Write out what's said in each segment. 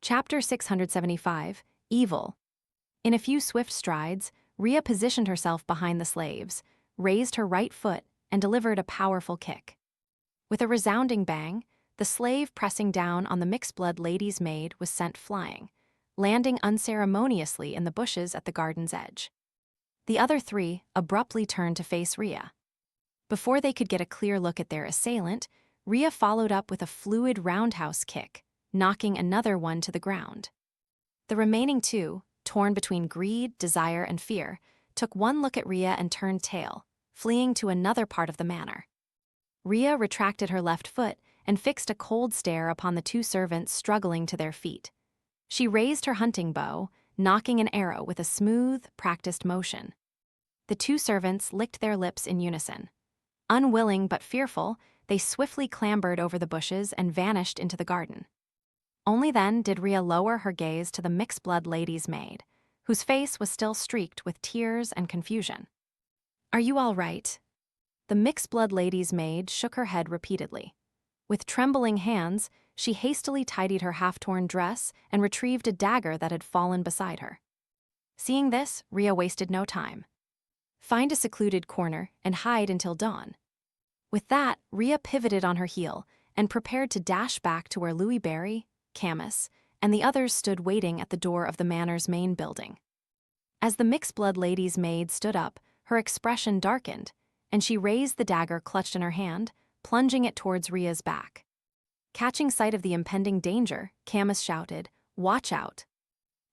Chapter 675, Evil. In a few swift strides, Rhea positioned herself behind the slaves, raised her right foot, and delivered a powerful kick. With a resounding bang, the slave pressing down on the mixed-blood lady's maid was sent flying, landing unceremoniously in the bushes at the garden's edge. The other three abruptly turned to face Rhea. Before they could get a clear look at their assailant, Rhea followed up with a fluid roundhouse kick, knocking another one to the ground. The remaining two, torn between greed, desire, and fear, took one look at Rhea and turned tail, fleeing to another part of the manor. Rhea retracted her left foot and fixed a cold stare upon the two servants struggling to their feet. She raised her hunting bow, knocking an arrow with a smooth, practiced motion. The two servants licked their lips in unison. Unwilling but fearful, they swiftly clambered over the bushes and vanished into the garden. Only then did Rhea lower her gaze to the mixed-blood lady's maid, whose face was still streaked with tears and confusion. "Are you all right?" The mixed-blood lady's maid shook her head repeatedly. With trembling hands, she hastily tidied her half-torn dress and retrieved a dagger that had fallen beside her. Seeing this, Rhea wasted no time. "Find a secluded corner and hide until dawn." With that, Rhea pivoted on her heel and prepared to dash back to where Louis Barry, Camus, and the others stood waiting at the door of the manor's main building. As the mixed-blood lady's maid stood up, her expression darkened, and she raised the dagger clutched in her hand, plunging it towards Rhea's back. Catching sight of the impending danger, Camus shouted, "Watch out!"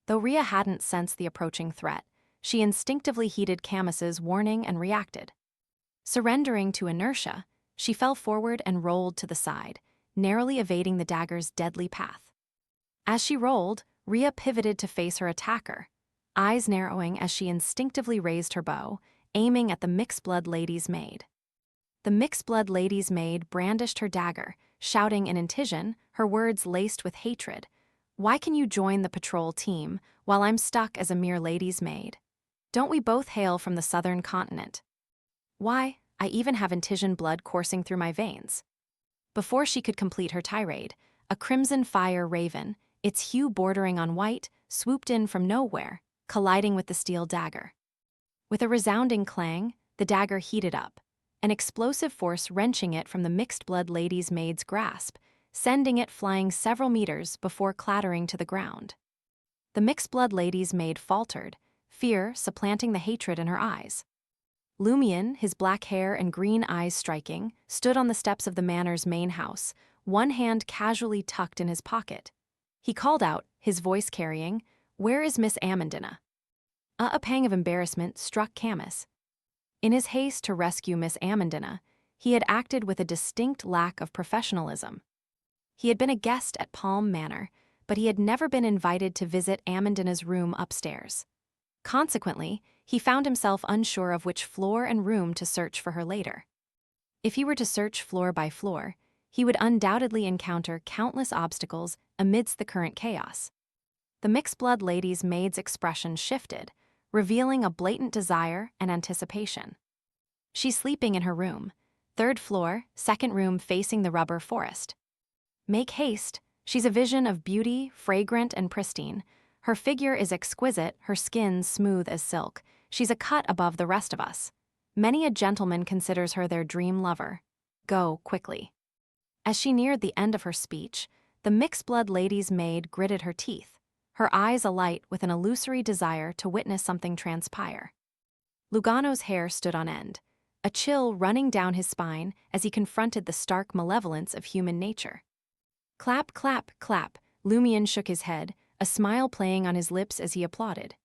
Though Rhea hadn't sensed the approaching threat, she instinctively heeded Camus's warning and reacted. Surrendering to inertia, she fell forward and rolled to the side, narrowly evading the dagger's deadly path. As she rolled, Rhea pivoted to face her attacker, eyes narrowing as she instinctively raised her bow, aiming at the mixed-blood lady's maid. The mixed-blood lady's maid brandished her dagger, shouting in Intijan, her words laced with hatred, "Why can you join the patrol team while I'm stuck as a mere lady's maid? Don't we both hail from the southern continent? Why, I even have Intijan blood coursing through my veins." Before she could complete her tirade, a crimson fire raven, its hue bordering on white, swooped in from nowhere, colliding with the steel dagger. With a resounding clang, the dagger heated up, an explosive force wrenching it from the mixed-blood lady's maid's grasp, sending it flying several meters before clattering to the ground. The mixed-blood lady's maid faltered, fear supplanting the hatred in her eyes. Lumion, his black hair and green eyes striking, stood on the steps of the manor's main house, one hand casually tucked in his pocket. He called out, his voice carrying, "Where is Miss Amandina?" A pang of embarrassment struck Camus. In his haste to rescue Miss Amandina, he had acted with a distinct lack of professionalism. He had been a guest at Palm Manor, but he had never been invited to visit Amandina's room upstairs. Consequently, he found himself unsure of which floor and room to search for her later. If he were to search floor by floor, he would undoubtedly encounter countless obstacles amidst the current chaos. The mixed-blood lady's maid's expression shifted, revealing a blatant desire and anticipation. "She's sleeping in her room, 3rd floor, 2nd room facing the rubber forest. Make haste, she's a vision of beauty, fragrant and pristine. Her figure is exquisite, her skin smooth as silk. She's a cut above the rest of us. Many a gentleman considers her their dream lover. Go quickly." As she neared the end of her speech, the mixed-blood lady's maid gritted her teeth, her eyes alight with an illusory desire to witness something transpire. Lugano's hair stood on end, a chill running down his spine as he confronted the stark malevolence of human nature. Clap, clap, clap, Lumion shook his head, a smile playing on his lips as he applauded.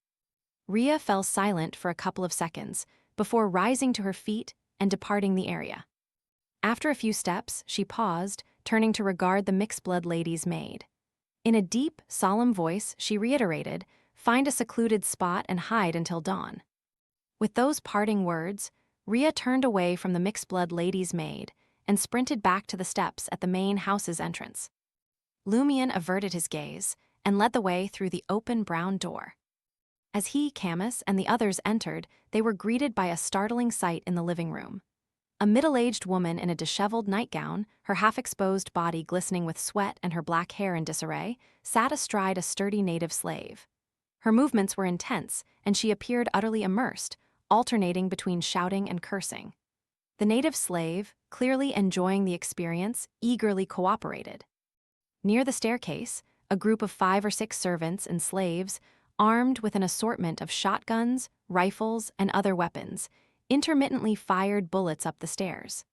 Rhea fell silent for a couple of seconds, before rising to her feet and departing the area. After a few steps, she paused, turning to regard the mixed-blood lady's maid. In a deep, solemn voice, she reiterated, "Find a secluded spot and hide until dawn." With those parting words, Rhea turned away from the mixed-blood lady's maid and sprinted back to the steps at the main house's entrance. Lumion averted his gaze and led the way through the open brown door. As he, Camus, and the others entered, they were greeted by a startling sight in the living room. A middle-aged woman in a disheveled nightgown, her half-exposed body glistening with sweat and her black hair in disarray, sat astride a sturdy native slave. Her movements were intense, and she appeared utterly immersed, alternating between shouting and cursing. The native slave, clearly enjoying the experience, eagerly cooperated. Near the staircase, a group of 5 or 6 servants and slaves, armed with an assortment of shotguns, rifles, and other weapons, intermittently fired bullets up the stairs.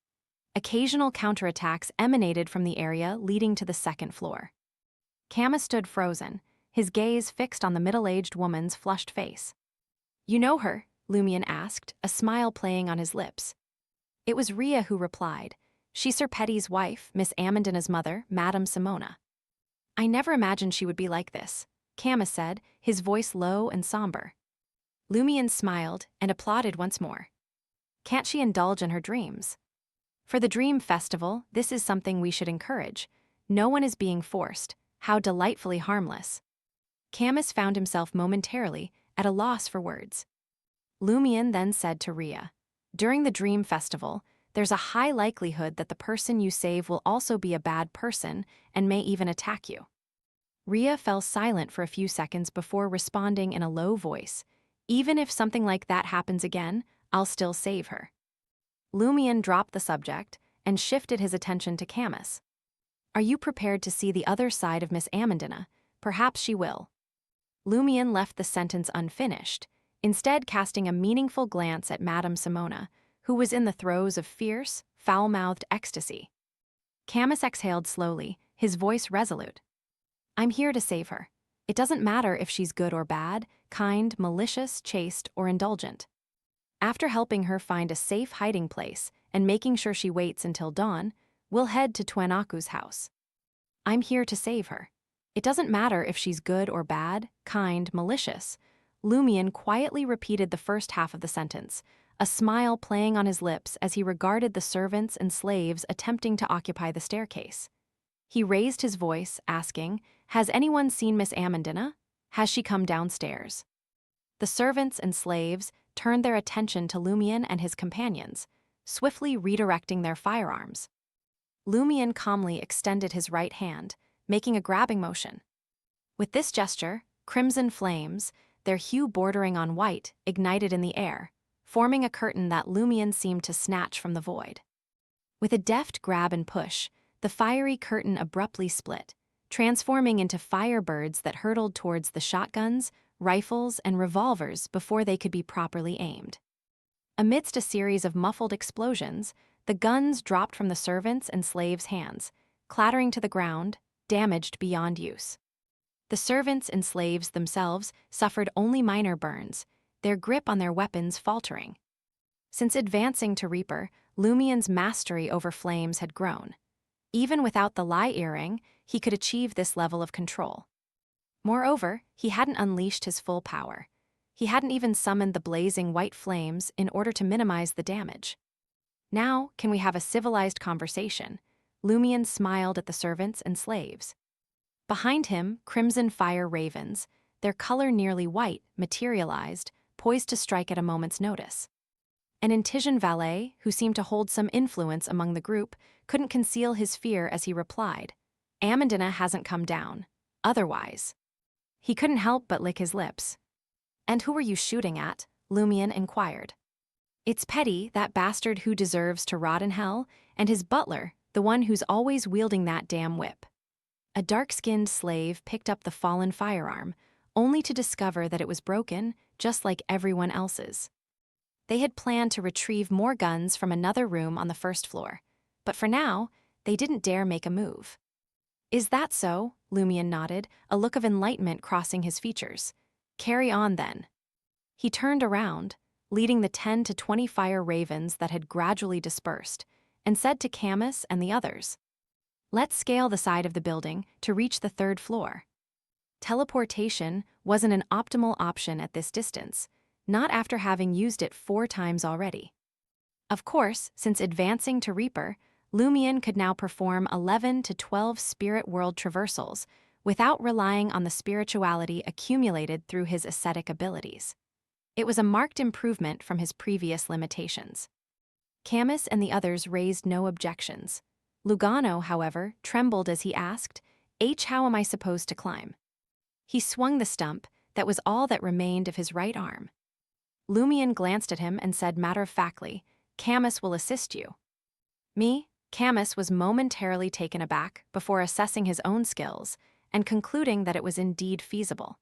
Occasional counterattacks emanated from the area leading to the second floor. Camus stood frozen, his gaze fixed on the middle-aged woman's flushed face. "You know her?" Lumion asked, a smile playing on his lips. It was Rhea who replied. "She's Sir Petty's wife, Miss Amandina's mother, Madame Simona." "I never imagined she would be like this," Camus said, his voice low and somber. Lumion smiled and applauded once more. "Can't she indulge in her dreams? For the Dream Festival, this is something we should encourage. No one is being forced. How delightfully harmless." Camus found himself momentarily at a loss for words. Lumion then said to Rhea, "During the Dream Festival, there's a high likelihood that the person you save will also be a bad person and may even attack you." Rhea fell silent for a few seconds before responding in a low voice. "Even if something like that happens again, I'll still save her." Lumion dropped the subject and shifted his attention to Camus. "Are you prepared to see the other side of Miss Amandina? Perhaps she will." Lumion left the sentence unfinished, instead casting a meaningful glance at Madame Simona, who was in the throes of fierce, foul-mouthed ecstasy. Camus exhaled slowly, his voice resolute. "I'm here to save her. It doesn't matter if she's good or bad, kind, malicious, chaste, or indulgent. After helping her find a safe hiding place and making sure she waits until dawn, we'll head to Twenaku's house. I'm here to save her. It doesn't matter if she's good or bad, kind, malicious." Lumion quietly repeated the first half of the sentence, a smile playing on his lips as he regarded the servants and slaves attempting to occupy the staircase. He raised his voice, asking, "Has anyone seen Miss Amandina? Has she come downstairs?" The servants and slaves turned their attention to Lumion and his companions, swiftly redirecting their firearms. Lumion calmly extended his right hand, making a grabbing motion. With this gesture, crimson flames, their hue bordering on white, ignited in the air, forming a curtain that Lumion seemed to snatch from the void. With a deft grab and push, the fiery curtain abruptly split, transforming into firebirds that hurtled towards the shotguns, rifles, and revolvers before they could be properly aimed. Amidst a series of muffled explosions, the guns dropped from the servants' and slaves' hands, clattering to the ground, damaged beyond use. The servants and slaves themselves suffered only minor burns, their grip on their weapons faltering. Since advancing to Reaper, Lumion's mastery over flames had grown. Even without the lie earring, he could achieve this level of control. Moreover, he hadn't unleashed his full power. He hadn't even summoned the blazing white flames in order to minimize the damage. "Now, can we have a civilized conversation?" Lumion smiled at the servants and slaves. Behind him, crimson fire ravens, their color nearly white, materialized, poised to strike at a moment's notice. An Intisian valet, who seemed to hold some influence among the group, couldn't conceal his fear as he replied, "Amandina hasn't come down. Otherwise." He couldn't help but lick his lips. "And who are you shooting at?" Lumion inquired. "It's Petty, that bastard who deserves to rot in hell, and his butler, the one who's always wielding that damn whip." A dark-skinned slave picked up the fallen firearm, only to discover that it was broken, just like everyone else's. They had planned to retrieve more guns from another room on the first floor, but for now, they didn't dare make a move. "Is that so?" Lumion nodded, a look of enlightenment crossing his features. "Carry on, then." He turned around, leading the 10 to 20 fire ravens that had gradually dispersed, and said to Camus and the others, "Let's scale the side of the building to reach the third floor." Teleportation wasn't an optimal option at this distance, not after having used it 4 times already. Of course, since advancing to Reaper, Lumion could now perform 11 to 12 spirit world traversals without relying on the spirituality accumulated through his ascetic abilities. It was a marked improvement from his previous limitations. Camus and the others raised no objections. Lugano, however, trembled as he asked, how am I supposed to climb? He swung the stump, that was all that remained of his right arm. Lumion glanced at him and said matter-of-factly, Camus will assist you. Me? Camus was momentarily taken aback before assessing his own skills and concluding that it was indeed feasible.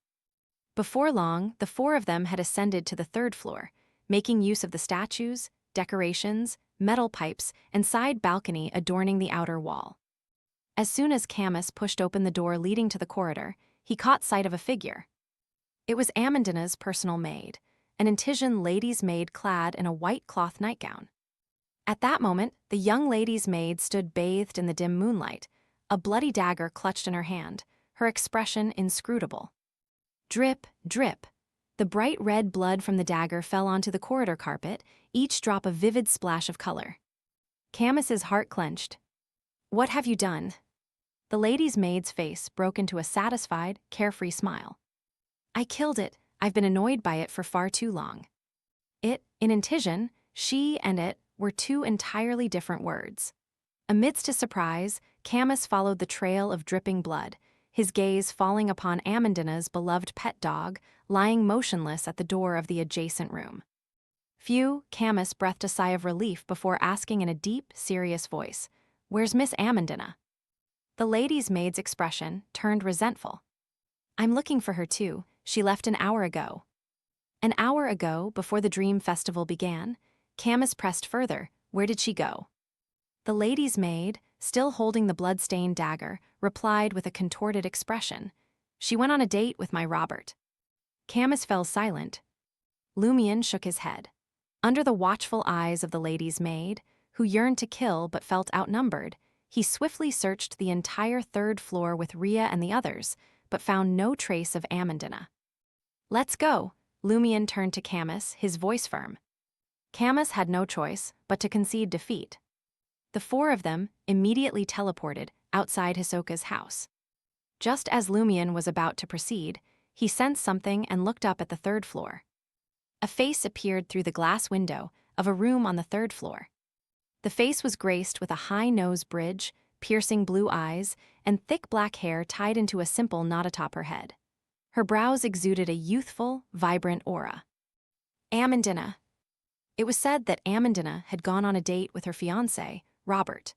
Before long, the four of them had ascended to the third floor, making use of the statues, decorations, metal pipes, and side balcony adorning the outer wall. As soon as Camus pushed open the door leading to the corridor, he caught sight of a figure. It was Amandina's personal maid, an Intisian lady's maid clad in a white cloth nightgown. At that moment, the young lady's maid stood bathed in the dim moonlight, a bloody dagger clutched in her hand, her expression inscrutable. Drip, drip. The bright red blood from the dagger fell onto the corridor carpet, each drop a vivid splash of color. Camus's heart clenched. What have you done? The lady's maid's face broke into a satisfied, carefree smile. I killed it. I've been annoyed by it for far too long. It, in Intisian, she and it were two entirely different words. Amidst his surprise, Camus followed the trail of dripping blood, his gaze falling upon Amandina's beloved pet dog, lying motionless at the door of the adjacent room. Phew, Camus breathed a sigh of relief before asking in a deep, serious voice, Where's Miss Amandina? The lady's maid's expression turned resentful. I'm looking for her too. She left an hour ago. An hour ago, before the Dream Festival began, Camus pressed further. Where did she go? The lady's maid, still holding the blood-stained dagger, replied with a contorted expression. She went on a date with my Robert. Camus fell silent. Lumion shook his head. Under the watchful eyes of the lady's maid, who yearned to kill but felt outnumbered, he swiftly searched the entire third floor with Rhea and the others, but found no trace of Amandina. Let's go, Lumion turned to Camus, his voice firm. Camus had no choice but to concede defeat. The four of them immediately teleported outside Hisoka's house. Just as Lumion was about to proceed, he sensed something and looked up at the third floor. A face appeared through the glass window of a room on the third floor. The face was graced with a high nose bridge, piercing blue eyes, and thick black hair tied into a simple knot atop her head. Her brows exuded a youthful, vibrant aura. Amandina. It was said that Amandina had gone on a date with her fiancé, Robert.